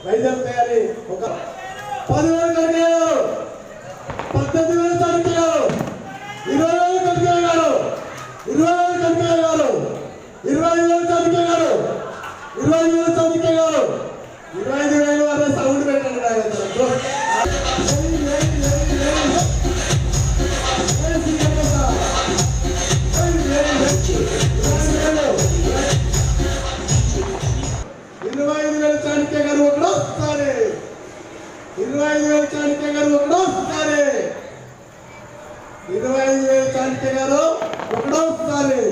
వైద్యం చేయాలి. ఒక 10,000 కడిగారు, 18,000 చనిపోయారు, 20,000 చనిపోయారు, 20,000 చనిపోయారు, 25,000 చనిపోయారు, 25,000 చనిపోయారు, 25,000 అనే సౌండ్ పెట్టండి. చాణక్య గారు ఒకడొస్తారే, 25,000 చాణక్య గారు ఒకడొస్తారే, 25,000 చాణక్య గారు ఒకడొస్తారే.